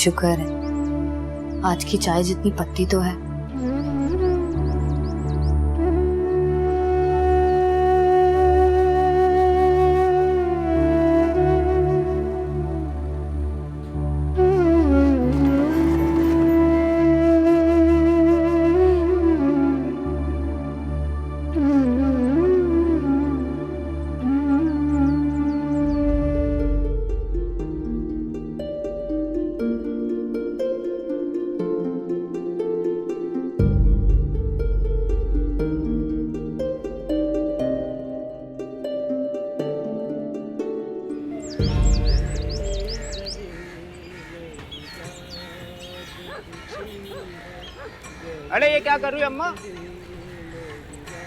शुक्र है आज की चाय जितनी पत्ती तो है। अरे ये क्या कर रही है अम्मा?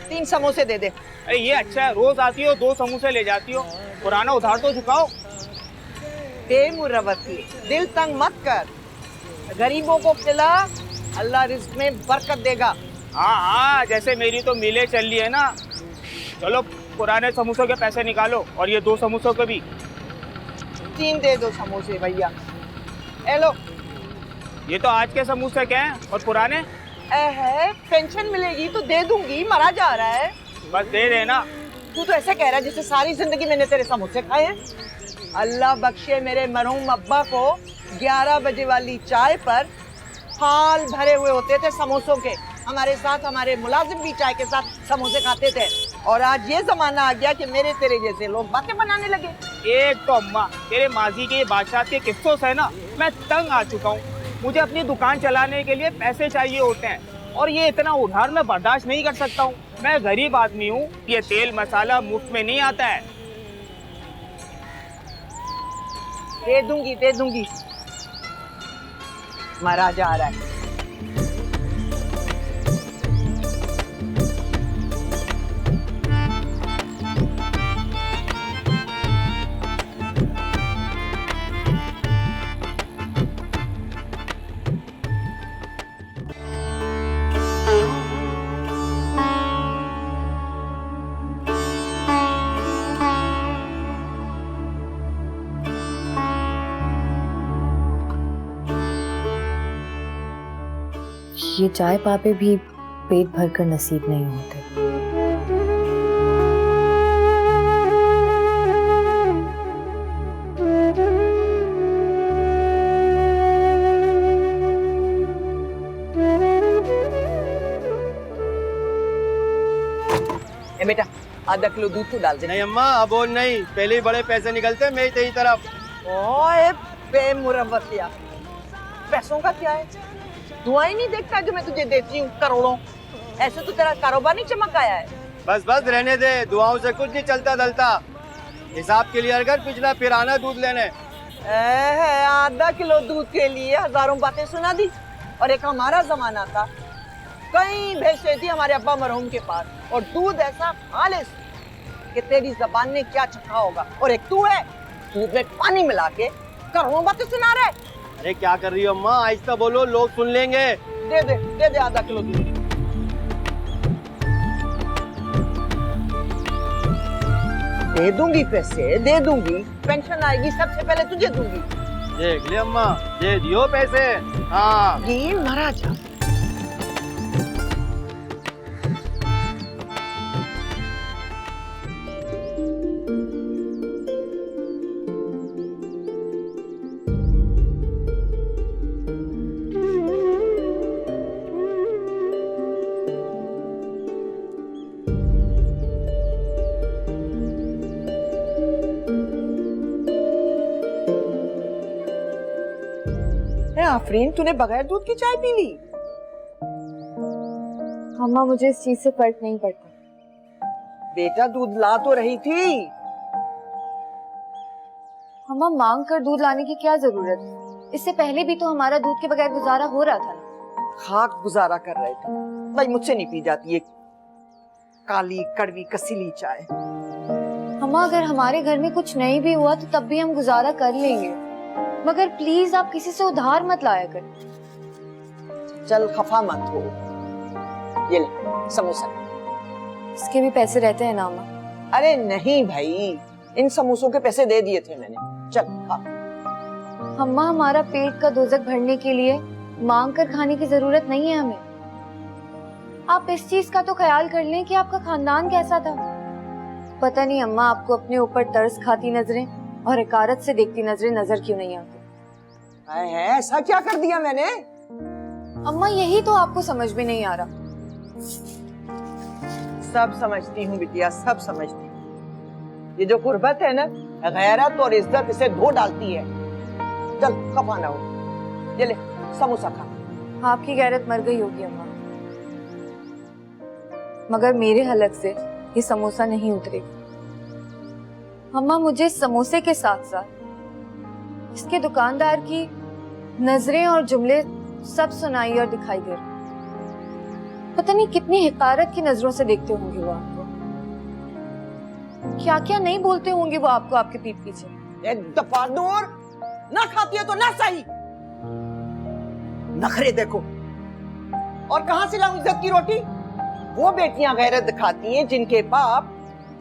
3 समोसे दे दे। अरे ये अच्छा है, रोज आती हो 2 समोसे ले जाती हो, पुराना उधार तो चुकाओ। बेमुरवती, दिल तंग मत कर, गरीबों को खिला, अल्लाह रिज्क में बरकत देगा। हाँ हाँ, जैसे मेरी तो मिले चल रही है ना। चलो पुराने समोसों के पैसे निकालो और ये 2 समोसों के भी। 3 दे दो समोसे भैया। ए लो। ये तो आज के समोसे क्या हैं और पुराने? पेंशन मिलेगी तो दे दूंगी, मरा जा रहा है। बस दे देना। तू तो ऐसे कह रहा है जैसे सारी जिंदगी मैंने तेरे समोसे खाए हैं। अल्लाह बख्शे मेरे मरहूम अब्बा को 11 बजे वाली चाय पर थाल भरे हुए होते थे समोसों के। हमारे साथ हमारे मुलाजिम भी चाय के साथ समोसे खाते थे। और आज ये जमाना आ गया कि मेरे तेरे जैसे लोग बातें बनाने लगे। एक तो अम्मा तेरे माजी के बादशाह के किस्सों से ना मैं तंग आ चुका हूँ। मुझे अपनी दुकान चलाने के लिए पैसे चाहिए होते हैं और ये इतना उधार मैं बर्दाश्त नहीं कर सकता हूँ। मैं गरीब आदमी हूँ, ये तेल मसाला मुफ्त में नहीं आता है। दे दूंगी, मरा जा रहा है। ये चाय पापे भी पेट भरकर नसीब नहीं होते। ए बेटा, आधा किलो दूध तो डाल दे। नहीं अम्मा, अब और नहीं, पहले ही बड़े पैसे निकलते हैं मेरी तेरी तरफ। ओए बेमुरवतिया, पैसों का क्या है? दुआएं नहीं देखता जो मैं तुझे देती हूँ करोड़ों? ऐसे तो तेरा कारोबार नहीं चमक आया है। बस बस रहने दे, दुआओं से कुछ नहीं चलता दलता। हिसाब क्लियर कर, पिछला फिर आना दूध लेने। आधा किलो दूध के लिए हजारों बातें सुना दी। और एक हमारा जमाना था, कई भैंसें थी हमारे अब्बा मरहूम के पास, और दूध ऐसा खालिस कि तेरी जबान ने क्या चखा होगा। और एक तू है, दूध में पानी मिला के करोड़ों बातें सुना रहा है। अरे क्या कर रही हो अम्मा, आहिस्ता बोलो, लोग सुन लेंगे। दे दे आधा किलो दूध। दे दूंगी पैसे, दे दूंगी, पेंशन आएगी सबसे पहले तुझे दूंगी। देख ले अम्मा, दे दियो पैसे। हाँ ये मरा जा। आफरीन, तूने बगैर दूध की चाय पी ली? अम्मा मुझे इस चीज से फर्क नहीं पड़ता। बेटा दूध ला तो रही थी। अम्मा मांग कर दूध लाने की क्या जरूरत है? इससे पहले भी तो हमारा दूध के बगैर गुजारा हो रहा था ना। खाक गुजारा कर रहे थे भाई, मुझसे नहीं पी जाती ये काली कड़वी कसीली चाय। अम्मा अगर हमारे घर में कुछ नहीं भी हुआ तो तब भी हम गुजारा कर लेंगे, मगर प्लीज आप किसी से उधार मत लाया कर। चल खफा मत हो, ये ले समोसा। इसके भी पैसे रहते हैं ना अम्मा? अरे नहीं भाई, इन समोसों के पैसे दे दिए थे मैंने। चल खा। अम्मा, हमारा पेट का दोजक भरने के लिए मांग कर खाने की जरूरत नहीं है हमें। आप इस चीज का तो ख्याल कर लें कि आपका खानदान कैसा था। पता नहीं अम्मा, आपको अपने ऊपर तरस खाती नजरें और हकारत से देखती नजरें नजर क्यों नहीं आती। है ऐसा क्या कर दिया मैंने? अम्मा, यही तो आपको समझ में नहीं आ रहा। सब समझती हूँ बिटिया, सब समझती हूँ। ये जो गुर्बत है ना, गैरत और इज्जत इसे धो डालती है। चल खपाना हो, ये ले समोसा खा। आपकी गैरत मर गई होगी अम्मा, मगर मेरे हलक से ये समोसा नहीं उतरेगा। अम्मा, मुझे समोसे के साथ साथ इसके दुकानदार की नजरें और जुमले सब सुनाई और दिखाई दे रहे। पता नहीं कितनी हिकारत की नजरों से देखते होंगे वो आपको। क्या क्या नहीं बोलते होंगे वो आपको आपके पीठ पीछे। दफा दूर, ना खाती है तो ना सही। नखरे देखो। और कहां से लाऊं इज्जत की रोटी? वो बेटियां गैरत दिखाती हैं जिनके बाप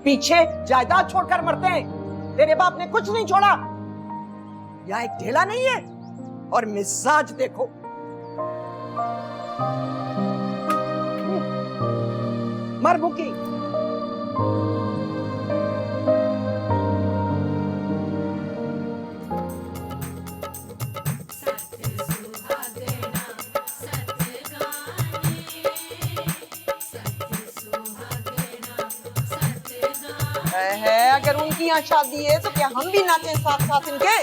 पीछे जायदाद छोड़कर मरते हैं। तेरे बाप ने कुछ नहीं छोड़ा। यहाँ एक ढेला नहीं है। और मिजाज देखो। मर भूखी। है अगर उनकी यहाँ शादी है तो क्या हम भी नाचें साथ साथ इनके?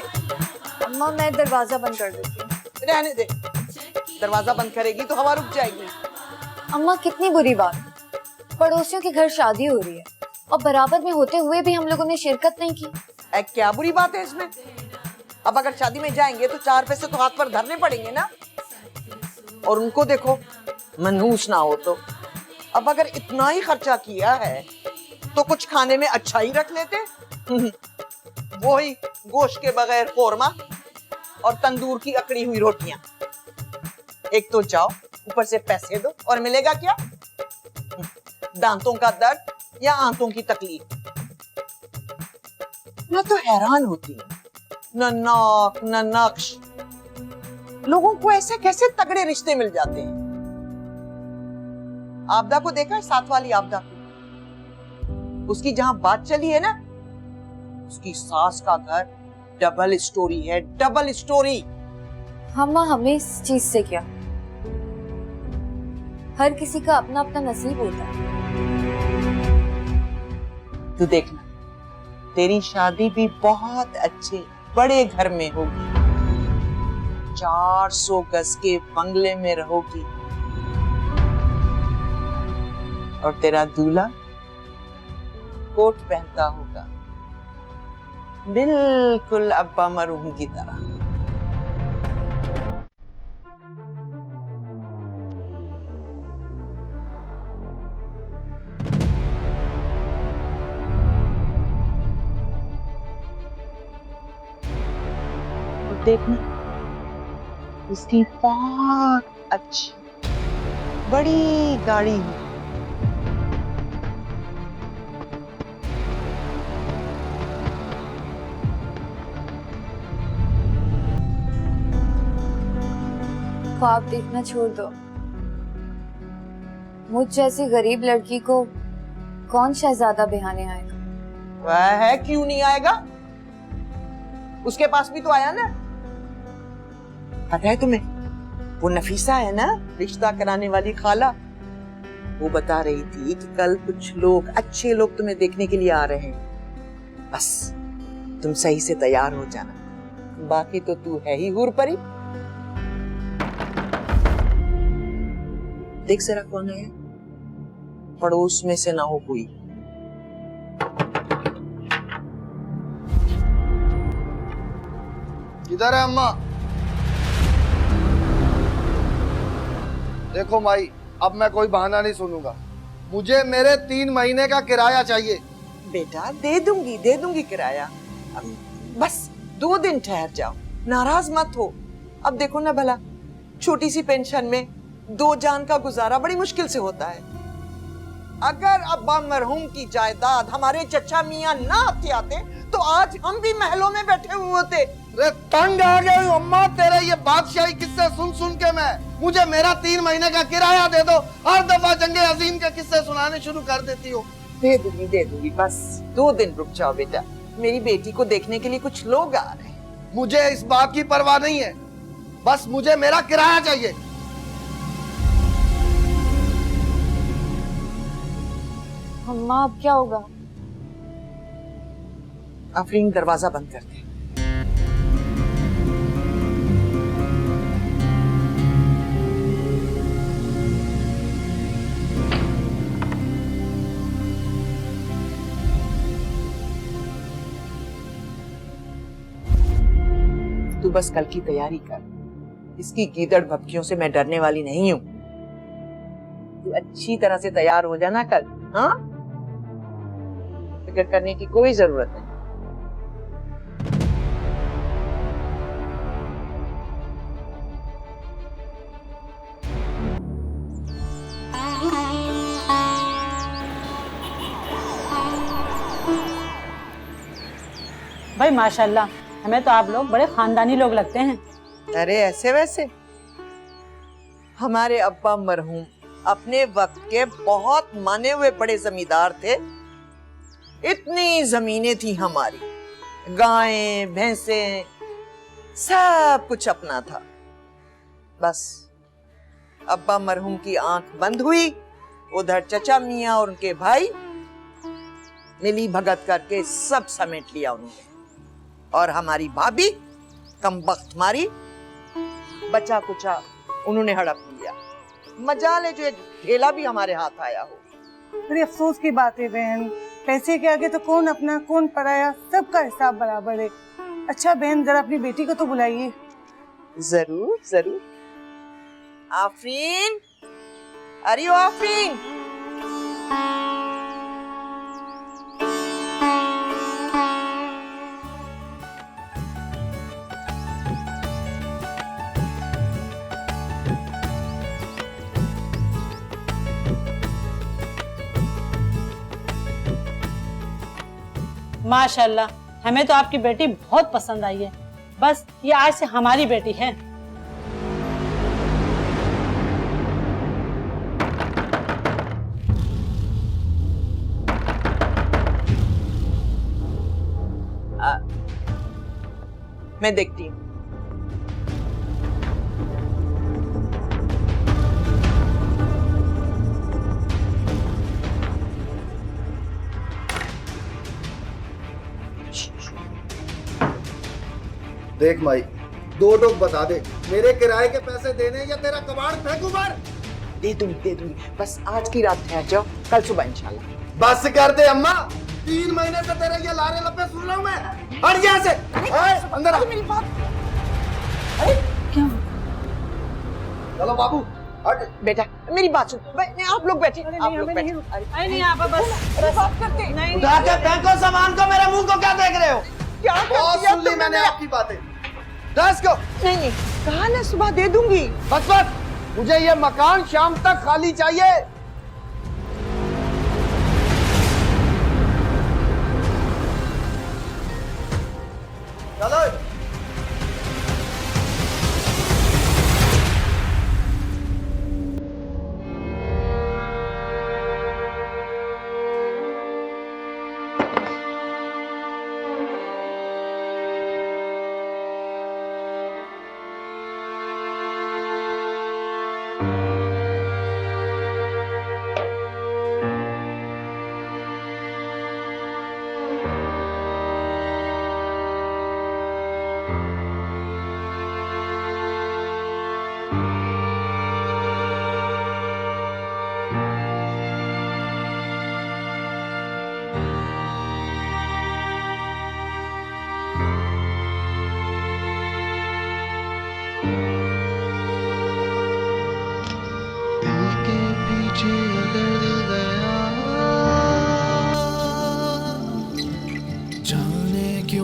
अम्मा, मैं दरवाजा बंद कर देती हूँ। रहने दे। दरवाजा बंद करेगी तो हवा रुक जाएगी। अम्मा, कितनी बुरी बात, पड़ोसियों के घर शादी हो रही है और बराबर में होते हुए भी हम लोगों ने शिरकत नहीं की। क्या बुरी बात है इसमें? अब अगर शादी में जाएंगे तो 4 पैसे तो हाथ पर धरने पड़ेंगे ना। और उनको देखो, मनहूस ना हो तो। अब अगर इतना ही खर्चा किया है तो कुछ खाने में अच्छा ही रख लेते। वो ही गोश्त के बगैर कोरमा और तंदूर की अकड़ी हुई रोटियां। एक तो जाओ, ऊपर से पैसे दो, और मिलेगा क्या? दांतों का दर्द या आंतों की तकलीफ। मैं तो हैरान होती हूँ, न नाक न नक्श। लोगों को ऐसे कैसे तगड़े रिश्ते मिल जाते हैं? आपदा को देखा है, साथ वाली आपदा? उसकी जहां बात चली है ना, उसकी सास का घर डबल स्टोरी है, डबल स्टोरी। अम्मा, हमें इस चीज से क्या, हर किसी का अपना अपना नसीब होता है। तू देखना, तेरी शादी भी बहुत अच्छे बड़े घर में होगी। 400 गज के बंगले में रहोगी। और तेरा दूल्हा कोट पहनता होगा, बिल्कुल अब्बा मरहूम की तरह। देखना, उसकी बहुत अच्छी बड़ी गाड़ी है। ख्वाब देखना छोड़ दो। मुझ जैसी गरीब लड़की को कौन शहजादा बिहाने आएगा? वह है, क्यों नहीं आएगा? उसके पास भी तो आया ना। पता है तुम्हें, वो नफीसा है ना, रिश्ता कराने वाली खाला, वो बता रही थी कि कल कुछ लोग, अच्छे लोग तुम्हें देखने के लिए आ रहे हैं। बस तुम सही से तैयार हो जाना, बाकी तो तू है ही हूर परी। देख जरा कौन है, पड़ोस में से ना हो कोई। किधर है अम्मा? देखो माई, अब मैं कोई बहाना नहीं सुनूंगा। मुझे मेरे 3 महीने का किराया चाहिए। बेटा दे दूंगी किराया। बस 2 दिन ठहर जाओ, नाराज मत हो। अब देखो ना भला, छोटी सी पेंशन में 2 जान का गुजारा बड़ी मुश्किल से होता है। अगर अब्बा मरहूम की जायदाद हमारे चचा मियाँ ना आते आते तो आज हम भी महलों में बैठे हुए होते। अरे तंग आ गई हूँ अम्मा, तेरे ये बादशाही किस्से सुन सुन के मैं। मुझे मेरा 3 महीने का किराया दे दो, हर दफा जंगे अजीम के किस्से सुनाने शुरू कर देती हो। दे दूंगी, बस 2 दिन रुक जाओ बेटा, मेरी बेटी को देखने के लिए कुछ लोग आ रहे हैं। मुझे इस बात की परवाह नहीं है, बस मुझे मेरा किराया चाहिए। अम्मा अब क्या होगा? आफरीन दरवाजा बंद कर दे। तू बस कल की तैयारी कर, इसकी गीदड़ भपकियों से मैं डरने वाली नहीं हूं। तू अच्छी तरह से तैयार हो जाना कल, हाँ? फिक्र करने की कोई जरूरत नहीं। भाई माशाल्लाह, हमें तो आप लोग बड़े खानदानी लोग लगते हैं। अरे ऐसे वैसे, हमारे अब्बा मरहूम अपने वक्त के बहुत माने हुए बड़े जमींदार थे। इतनी जमीनें थी हमारी, गायें भैंसें सब कुछ अपना था। बस अब्बा मरहूम की आंख बंद हुई, उधर चचा मियाँ और उनके भाई मिली भगत करके सब समेट लिया उन्होंने। और हमारी भाभी कमबख्त मारी, बचा कुचा उन्होंने हड़प लिया। मजाल जो एक ढेला भी हमारे हाथ आया हो। बड़ी अफसोस की बात है बहन, पैसे के आगे तो कौन अपना कौन पराया, सबका हिसाब बराबर है। अच्छा बहन, जरा अपनी बेटी को तो बुलाइए। जरूर जरूर। आफरीन, अरे ओ आफरीन। माशाल्लाह, हमें तो आपकी बेटी बहुत पसंद आई है। बस ये आज से हमारी बेटी है। मैं देखती हूँ। देख माई, 2 टोक बता दे, मेरे किराए के पैसे देने या तेरा कबाड़ फेंकू बाहर? दे दूंगी, बस आज की रात ठहर जाओ, कल सुबह इंशाल्लाह। बस कर दे अम्मा, 3 महीने से तेरे ये लारे लपे सुन रहा हूं मैं। हट यहाँ से, अंदर आ। मेरी बात। क्या? चलो बाबू हट। बेटा मेरी बात सुन, आप लोग बैठे, आप लोग बैठे। अरे नहीं आप बस बात करते नहीं। उठा के फेंको सामान को, मेरे मुंह को क्या देख रहे हो? क्या बहुत सुन ली मैंने आपकी बातें। दस को नहीं, कहा ना सुबह दे दूंगी। बस, मुझे ये मकान शाम तक खाली चाहिए। चलो।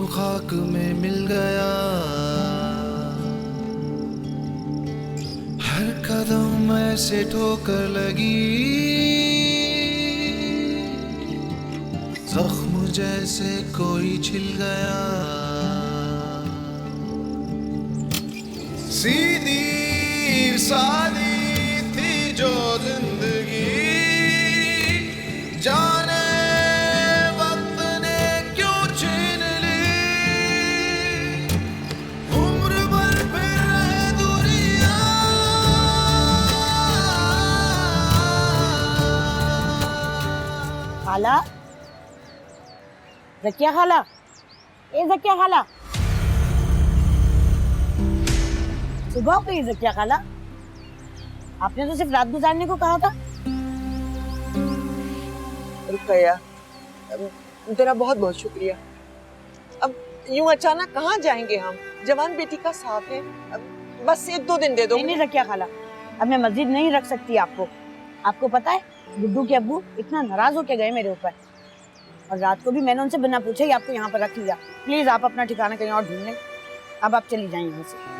खाक में मिल गया, हर कदम ऐसे ठोकर लगी, जैसे कोई छिल गया, सीधी सादी थी जो जिंदगी, जाने वक्त ने क्यों छीन ली, उम्र भर फिर रहे दूरियां। खाला, जकिया खाला, ए जकिया खाला, सुबह हो गई जकिया खाला, आपने तो सिर्फ रात गुजारने को कहा था। रुकैया, तेरा बहुत बहुत शुक्रिया। अब यूं अचानक कहाँ जाएंगे हम? जवान बेटी का साथ है, अब बस 1-2 दिन दे दो। नहीं जकिया खाला, अब मैं मस्जिद नहीं रख सकती आपको। आपको पता है गुड्डू के अब्बू इतना नाराज होके गए मेरे ऊपर, और रात को भी मैंने उनसे बिना पूछे ही आपको यहाँ पर रख लिया। प्लीज आप अपना ठिकाना कहीं और ढूंढ लें। अब आप चली जाएं यहाँ से।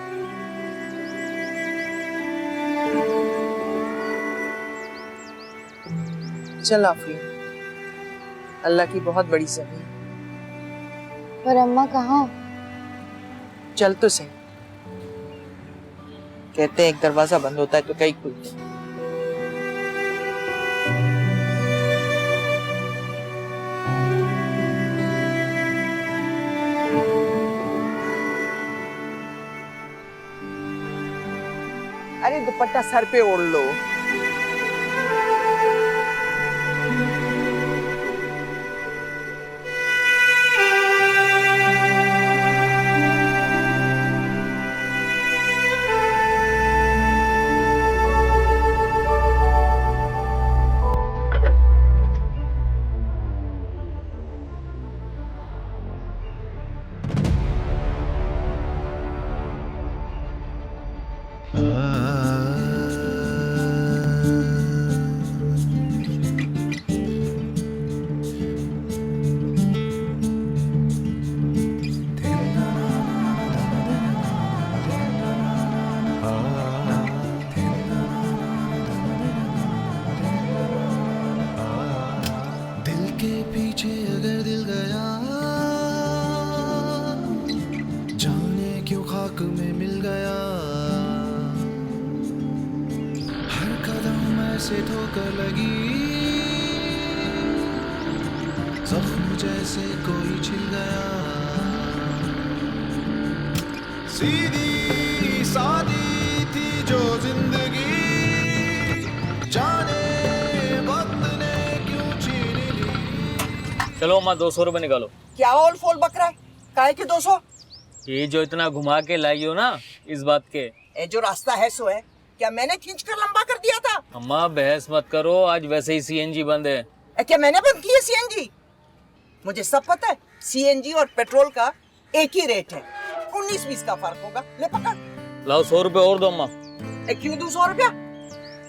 चल आफरीन, अल्लाह की बहुत बड़ी जमीन। पर अम्मा कहाँ? चल तो सही। कहते हैं एक दरवाजा बंद होता है तो कई खुलते हैं। अरे दुपट्टा सर पे ओढ़ लो। पीछे अगर दिल गया, जाने क्यों खाक में मिल गया, हर कदम ऐसे ठोकर लगी, जख्म जैसे कोई छिल गया, सीधी सादी थी जो जिंदगी, जाने वक्त ने क्यों छीन ली। चलो अम्मा 200 रुपए निकालो। क्या ओल फोल बक रहा है? काहे के 200? ये जो इतना घुमा के लाई हो ना, इस बात के। ये जो रास्ता है सो है, क्या मैंने खींच कर लंबा कर दिया था? अम्मा बहस मत करो, आज वैसे ही सीएनजी बंद है। क्या मैंने बंद की है सीएनजी? मुझे सब पता है, सीएनजी और पेट्रोल का एक ही रेट है, 19-20 का फर्क होगा। ले पकड़। लाओ 100 रुपए और दो अम्मा। क्यों दूं 100 रुपया?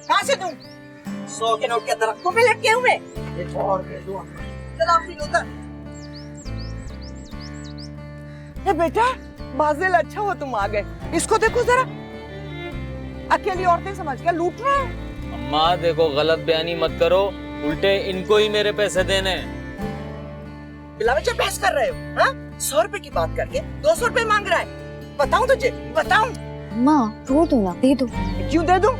कहाँ से दूं? 100 के नोट के दरख्तों पे लटके हुए। एक और दे दूं। चल फिर उधर। बेटा बाजिल, अच्छा हो तुम आ गए। इसको देखो जरा, अकेली औरतें समझ के लूट रहे हैं। अम्मा देखो, गलत बयानी मत करो, उल्टे इनको ही मेरे पैसे देने। बिला बच्चा बहस कर रहे हो? हाँ? 100 रुपए की बात करके 200 रुपए मांग रहा है। बताऊं तुझे? बताऊं? माँ रो दो ना, दे दो। क्यों दे दूं?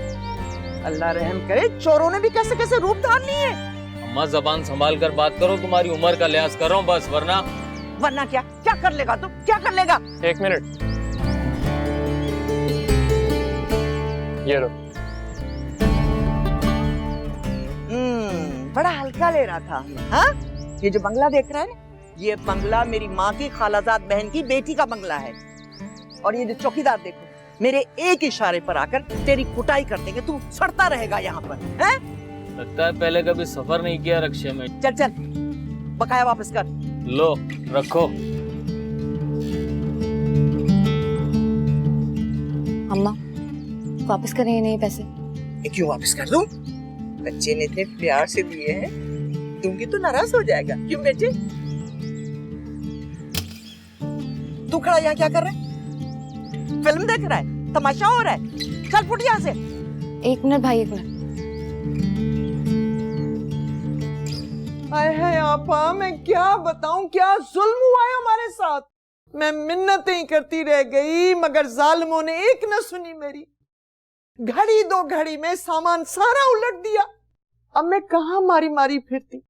अल्लाह रहम करे, चोरों ने भी कैसे कैसे रूप धार लिए। अम्मा जबान संभाल कर बात करो, तुम्हारी उम्र का लिहाज कर रहा हूँ बस, वरना क्या क्या कर लेगा तू? क्या कर लेगा? 1 मिनट। ये लो। बड़ा हल्का ले रहा था। हाँ? ये जो बंगला देख रहा है ना, ये बंगला मेरी माँ की खालाजाद बहन की बेटी का बंगला है। और ये जो चौकीदार देखो, मेरे एक इशारे पर आकर तेरी कुटाई कर देंगे, तू सड़ता रहेगा यहाँ पर। हैं? लगता है पहले कभी सफर नहीं किया रक्शे में। चल चल, बकाया वापस कर। लो रखो। अम्मा वापस करें ये नहीं पैसे? क्यों वापस कर दूं? बच्चे ने इतने प्यार से दिए हैं, दूंगी तो नाराज हो जाएगा। क्यों बेटे? तू खड़ा यहाँ क्या कर रहा है? फिल्म देख रहा है? तमाशा हो रहा है? चल फुट यहाँ से। 1 मिनट भाई, 1 मिनट। हाय हाय आपा, मैं क्या बताऊं, क्या जुल्म हुआ है हमारे साथ। मैं मिन्नतें करती रह गई मगर जालिमों ने एक न सुनी मेरी। घड़ी दो घड़ी में सामान सारा उलट दिया। अब मैं कहाँ मारी मारी फिरती।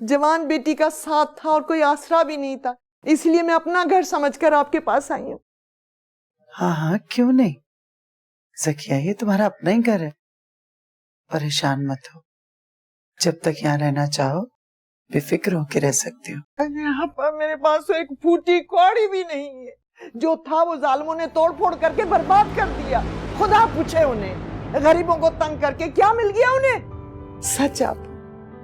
जवान बेटी का साथ था और कोई आसरा भी नहीं था, इसलिए मैं अपना घर समझकर आपके पास आई हूँ। हाँ हाँ, क्यों नहीं ज़किया, ये तुम्हारा अपना ही घर है, परेशान मत हो। जब तक यहाँ रहना चाहो बेफिक्र होके रह सकती हो। यहाँ पर मेरे पास तो एक फूटी कौड़ी भी नहीं है। जो था वो जालिमों ने तोड़ फोड़ करके बर्बाद कर दिया। खुदा पूछे उन्हें, गरीबों को तंग करके क्या मिल गया उन्हें। सच आप,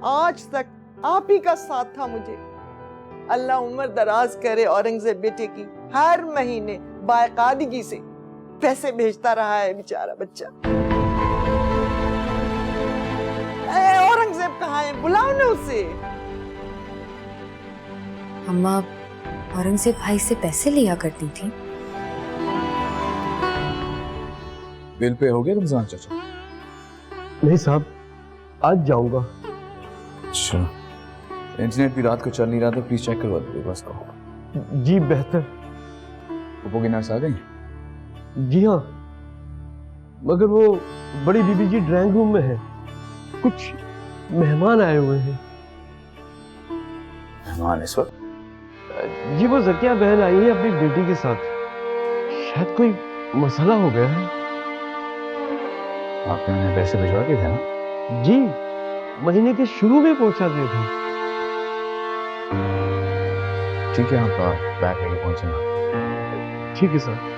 आज तक आप ही का साथ था मुझे। अल्लाह उम्र दराज करे। औरंगजेब बेटे की हर महीने बाकायदगी से पैसे भेजता रहा है बेचारा बच्चा। औरंगजेब कहाँ है, बुलाओ ना उसे। अम्मा औरंगजेब भाई से पैसे लिया करती थी। बिल पे हो गया रमजान चाचा? नहीं साहब, आज जाऊंगा। अच्छा, इंटरनेट भी रात को चल नहीं रहा था, प्लीज चेक करवा दीजिए बस को। जी बेहतर। पप्पू की नर्स आ गई? जी हाँ, मगर वो बड़ी बीबी जी ड्राइंग रूम में है, कुछ मेहमान आए हुए हैं। मेहमान इस वक्त? जी वो ज़किया बहन आई है अपनी बेटी के साथ, शायद कोई मसला हो गया है। आपने उन्हें पैसे भिजवा दिए थे ना? जी, महीने के शुरू में पहुंचा दिए थे। ठीक है, आप बैग लेके पहुंचे। ठीक है सर।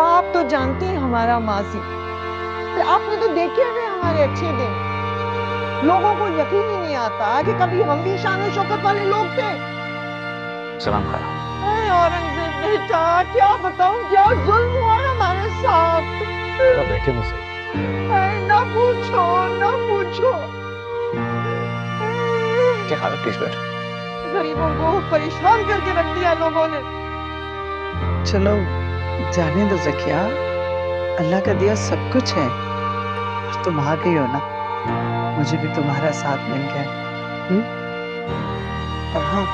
आप तो जानते हैं हमारा माजी, आपने तो देखे हुए हमारे अच्छे दिन। लोगों को यकीन ही नहीं आता कि कभी हम भी शान शौकत वाले लोग थे। सलाम खाया। औरंगजेब बेटा, क्या बताऊं क्या जुल्म हुआ हमारे साथ। बैठे मुझसे। ना पूछो ना पूछो। क्या हाल है, प्लीज बैठ। गरीबों को परेशान करके रख दिया लोगों ने। चलो जाने दो ज़किया, अल्लाह का दिया सब कुछ है। और तुम आ गई हो ना, मुझे भी तुम्हारा साथ मिल गया। और हाँ,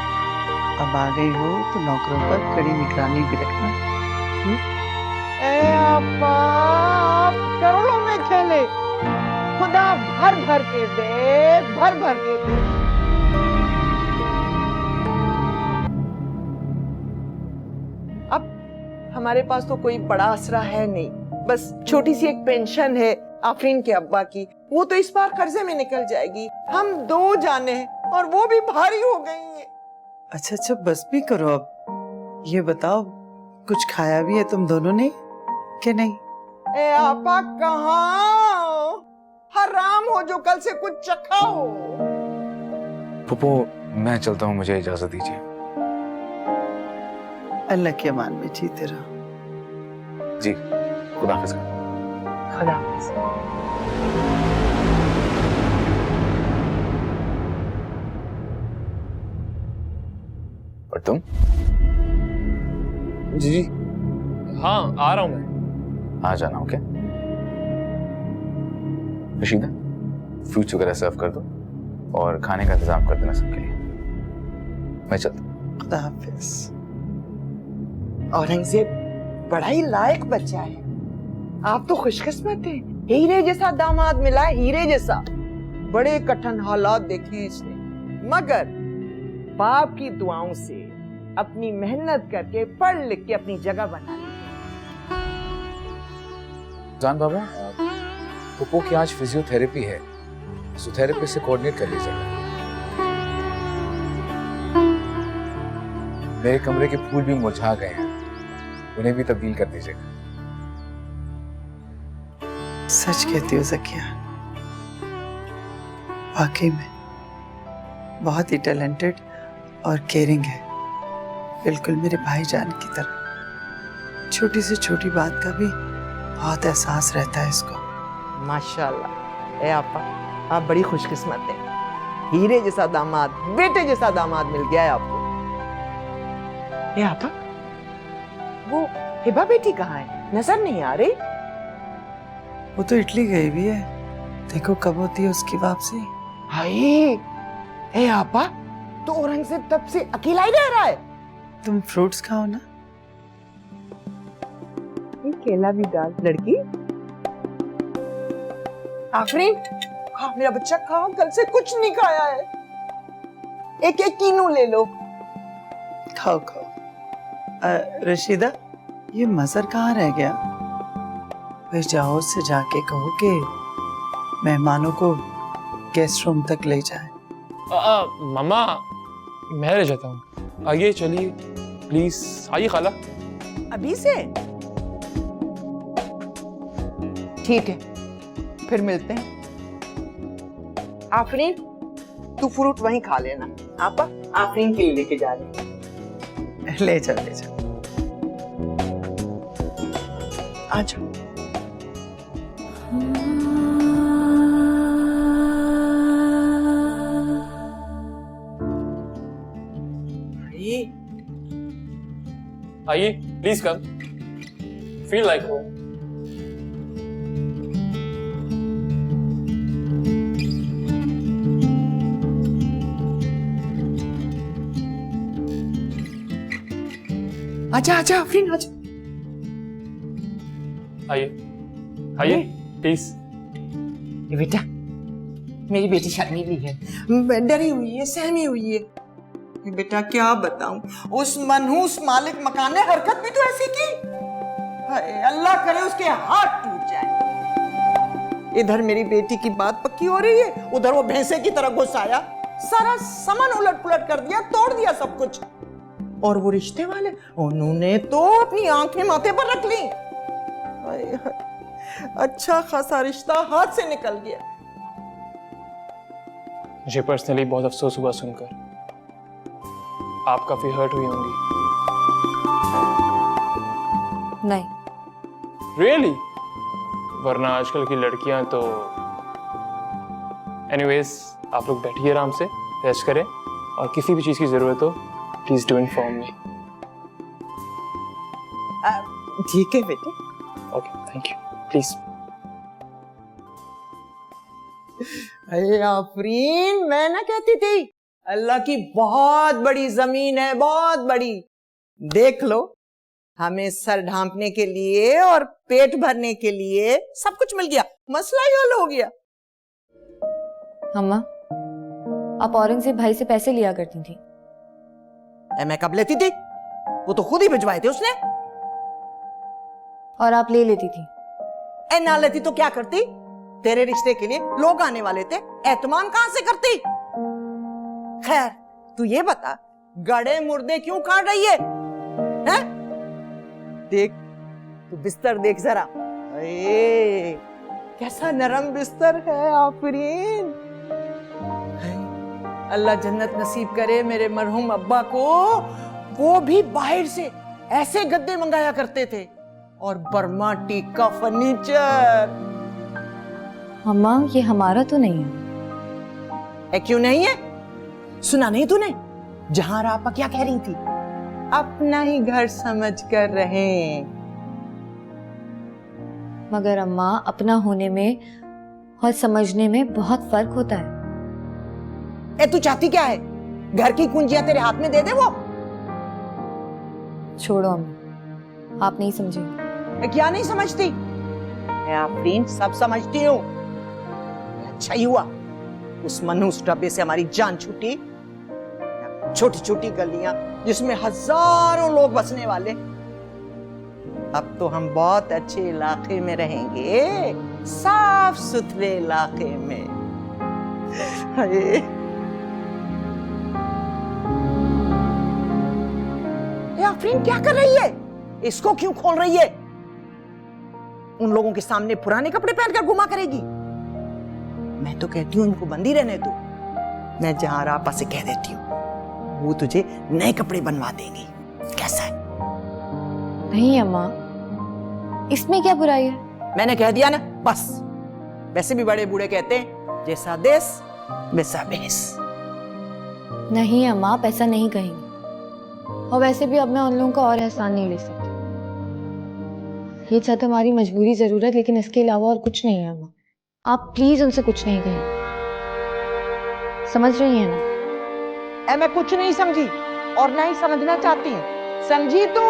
अब आ गई हो तो नौकरों पर कड़ी निगरानी भी रखना। आपा, आप करोड़ों में खेले, खुदा भर भर के दे, भर भर के दे। अब हमारे पास तो कोई बड़ा आसरा है नहीं, बस छोटी सी एक पेंशन है आफरीन के अब्बा की, वो तो इस बार कर्जे में निकल जाएगी। हम दो जाने हैं और वो भी भारी हो गई हैं। अच्छा अच्छा, बस भी करो अब। ये बताओ, कुछ खाया भी है तुम दोनों ने कि नहीं? ए आपा, कहाँ हराम हो जो कल से कुछ चखा हो। पप्पू, मैं चलता हूँ, मुझे इजाजत दीजिए। अल्लाह के अमान में जीते रहो। जी, खुदा हाफिज़। खुदा हाफिज़। और तुम? जी जी, हाँ आ रहा हूँ मैं। आ जाना, ओके? रशीदा, फ्रूट्स वगैरह सर्व कर दो और खाने का इंतजाम कर देना सबके लिए। मैं चलता हूँ। खुदा हाफिज़। औरंगजेब बड़ा ही लायक बच्चा है। आप तो खुशकिस्मत हैं, हीरे जैसा दामाद मिला है, हीरे जैसा। बड़े कठिन हालात देखे इसने, मगर बाप की दुआओं से अपनी मेहनत करके पढ़ लिख के अपनी जगह बना ली। जान बाबा, पप्पू की आज फिजियोथेरेपी है, फिजियोथेरेपिस्ट से कोऑर्डिनेट कर लीजिएगा। मेरे कमरे के फूल भी मुरझा गए हैं, उन्हें भी तब्दील कर दीजिएगा। सच कहती हो ज़किया, वाकई में बहुत ही टैलेंटेड और केयरिंग है, बिल्कुल मेरे भाईजान की तरह। छोटी से छोटी बात का भी बहुत एहसास रहता है इसको। माशाल्लाह। ए आपा, आप बड़ी खुशकिस्मत हैं, हीरे जैसा दामाद, बेटे जैसा दामाद मिल गया है आपको। ए आपा, वो हिबा बेटी कहाँ है, नजर नहीं आ रही? वो तो इटली गई भी है, देखो कब होती है उसकी वापसी। हाय, ए आपा, तो औरंगजेब तब से अकेला ही रह रहा है। तुम फ्रूट्स खाओ ना। ये केला भी डाल लड़की। आफरीन, खा मेरा बच्चा, खा, कल से कुछ नहीं खाया है। एक एक कीनू ले लो। खाओ खाओ। रशीदा, ये मजर कहाँ रह गया? भाई जाओ उससे जाके कहो कि मेहमानों को गेस्ट रूम तक ले जाए। मामा, मैं ले जाता हूँ। आइए, चलिए प्लीज, आइए खाला। अभी से? ठीक है, फिर मिलते हैं। आफरीन, तू फ्रूट वहीं खा लेना। आपा, आफरीन के लिए लेके जा रहे हैं। ले जाओ ले जाओ। आ जाओ। आइए, please come. Feel like home. आजा आजा आफरीन, आजा। आइए आइए प्लीज। ये बेटा, मेरी बेटी शर्मीली है, डरी हुई है, सहमी हुई है। ये बेटा क्या बताऊं, उस मनहूस मालिक मकान ने हरकत भी तो ऐसी की। हाय, अल्लाह करे उसके हाथ टूट जाए। इधर मेरी बेटी की बात पक्की हो रही है, उधर वो भैंसे की तरह घुस आया, सारा सामान उलट पुलट कर दिया, तोड़ दिया सब कुछ। और वो रिश्ते वाले, उन्होंने तो अपनी आंखें माथे पर रख ली। अच्छा खासा रिश्ता हाथ से निकल गया। मुझे पर्सनली बहुत अफसोस हुआ सुनकर। आप काफी हर्ट हुई होंगी। नहीं। रियली? वरना आजकल की लड़कियां तो। एनीवेज, आप लोग बैठिए आराम से, रेस्ट करें, और किसी भी चीज की जरूरत हो प्लीज डू इन्फॉर्म मी। ठीक है बेटे। Okay, thank you. प्लीज। अरे आफरीन, मैं ना कहती थी, अल्लाह की बहुत बड़ी जमीन है, बहुत बड़ी। देख लो, हमें सर ढांपने के लिए और पेट भरने के लिए सब कुछ मिल गया, मसला ही हल हो गया। अम्मा, आप औरंगजेब भाई से पैसे लिया करती थी। मैं कब लेती थी? वो तो खुद ही भिजवाए थे उसने। और आप ले लेती थी। ना लेती तो क्या करती? तेरे रिश्ते के लिए लोग आने वाले थे, एहतमाम कहां से करती? खैर, तू ये बता, गड़े मुर्दे क्यों काट रही है? हैं? देख, तू बिस्तर देख जरा। अरे कैसा नरम बिस्तर है आफरीन। अल्लाह जन्नत नसीब करे मेरे मरहूम अब्बा को। वो भी बाहर से ऐसे गद्दे मंगाया करते थे, और बर्मा टीक का फर्नीचर। अम्मा, ये हमारा तो नहीं है। क्यों नहीं है? सुना नहीं तूने जहां रापा क्या कह रही थी? अपना ही घर समझ कर रहे। मगर अम्मा, अपना होने में और समझने में बहुत फर्क होता है। तू चाहती क्या है? घर की कुंजियां तेरे हाथ में दे दे वो? छोड़ो अम्मा, आप नहीं समझेंगे। क्या नहीं समझती? मैं आफरीन सब समझती हूँ। अच्छा ही हुआ उस मनहूस डब्बे से हमारी जान छूटी। छोटी छोटी गलियां जिसमें हजारों लोग बसने वाले, अब तो हम बहुत अच्छे इलाके में रहेंगे, साफ सुथरे इलाके में। आफरीन क्या कर रही है? इसको क्यों खोल रही है? उन लोगों के सामने पुराने कपड़े पहनकर घुमा करेगी? मैं तो कहती हूँ इनको बंदी रहने दो। मैं जहां रापा से कह देती हूँ, वो तुझे नए कपड़े बनवा देंगी। कैसा है? नहीं अम्मा, इसमें क्या बुराई है? मैंने कह दिया ना, बस। वैसे भी बड़े बूढ़े कहते हैं, जैसा देश वैसा भेष। नहीं अम्मा, आप ऐसा नहीं कहेंगे। और वैसे भी अब मैं उन लोगों का और एहसान नहीं ले सकती। ये छत हमारी मजबूरी जरूरत, लेकिन इसके अलावा और कुछ नहीं है अम्मा। आप प्लीज उनसे कुछ नहीं कहें, समझ रही हैं ना? मैं कुछ नहीं समझी और ना ही समझना चाहती हूँ। समझी तू?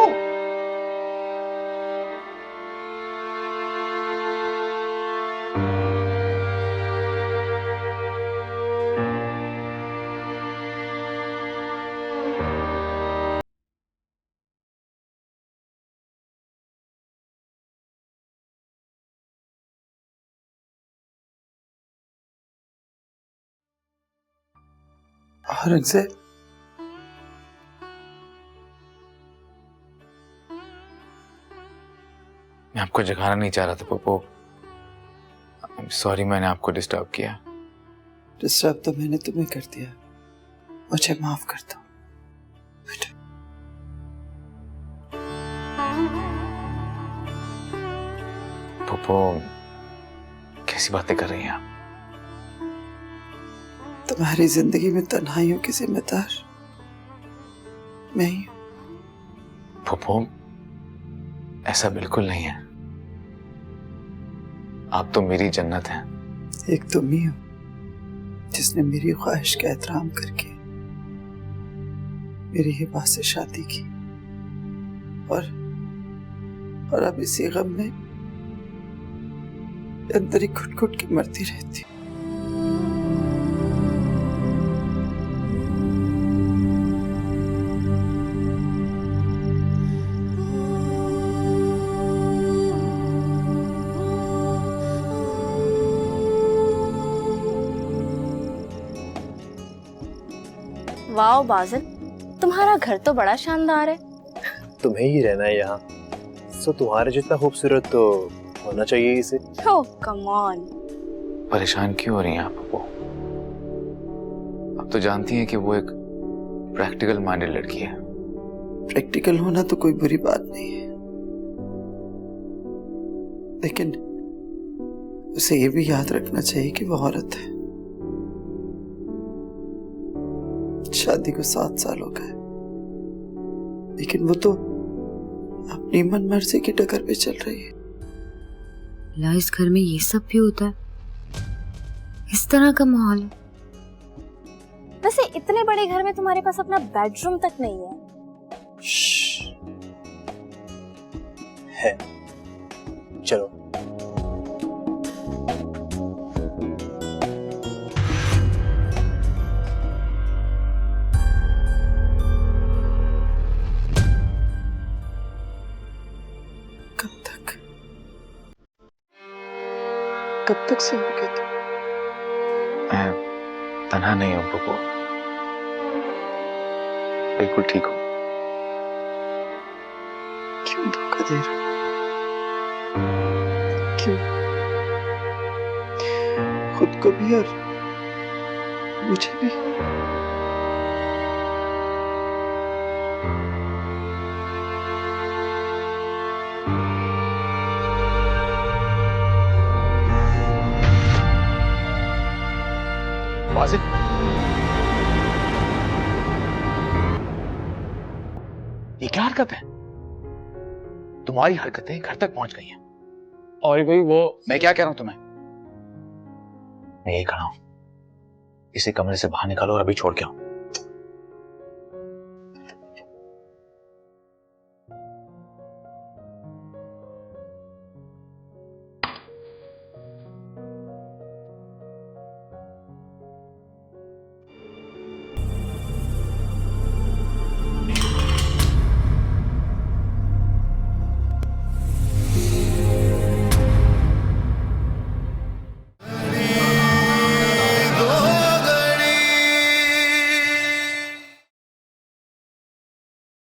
औरंगजेब, मैं आपको जगाना नहीं चाह रहा था पप्पू। सॉरी, मैंने आपको डिस्टर्ब किया। डिस्टर्ब तो मैंने तुम्हें कर दिया, मुझे माफ कर दो। पप्पू, कैसी बातें कर रही हैं आप? तुम्हारी जिंदगी में तन्हाइयों की जिम्मेदार मैं ही हूं। पप्पू, ऐसा बिल्कुल नहीं है। आप तो मेरी जन्नत हैं। एक तुम ही हो जिसने मेरी ख्वाहिश का एहतराम करके मेरी हिबा से शादी की, और अब इसी गम में अंदर ही घुट घुट के मरती रहती हूँ। वाओ बाजिल, तुम्हारा घर तो बड़ा शानदार है। तुम्हें ही रहना है यहाँ, सो तुम्हारे जितना खूबसूरत तो होना चाहिए इसे। ओह कम ऑन। परेशान क्यों हो रही हैं आप पप्पू? आप तो जानती हैं कि वो एक प्रैक्टिकल माइंडेड लड़की है। प्रैक्टिकल होना तो कोई बुरी बात नहीं है, लेकिन उसे ये भी याद रखना चाहिए कि वो औरत है। शादी को 7 साल हो गए, लेकिन वो तो अपनी मन मर्जी की डगर पे चल रही है। ला, इस घर में ये सब भी होता है? इस तरह का माहौल है? वैसे इतने बड़े घर में तुम्हारे पास अपना बेडरूम तक नहीं है। है, चलो। कब तक से हो गए तुम? मैं तन्हा नहीं हूं पप्पू, बिल्कुल ठीक हूं। क्यों धोखा दे रहे हो? क्यों? खुद को भी और मुझे भी। बाजिल, ये क्या हरकत है? तुम्हारी हरकतें घर तक पहुंच गई हैं। और भाई वो मैं क्या कह रहा हूं तुम्हें? मैं यही खड़ा हूं, इसे कमरे से बाहर निकालो और अभी छोड़ के आओ।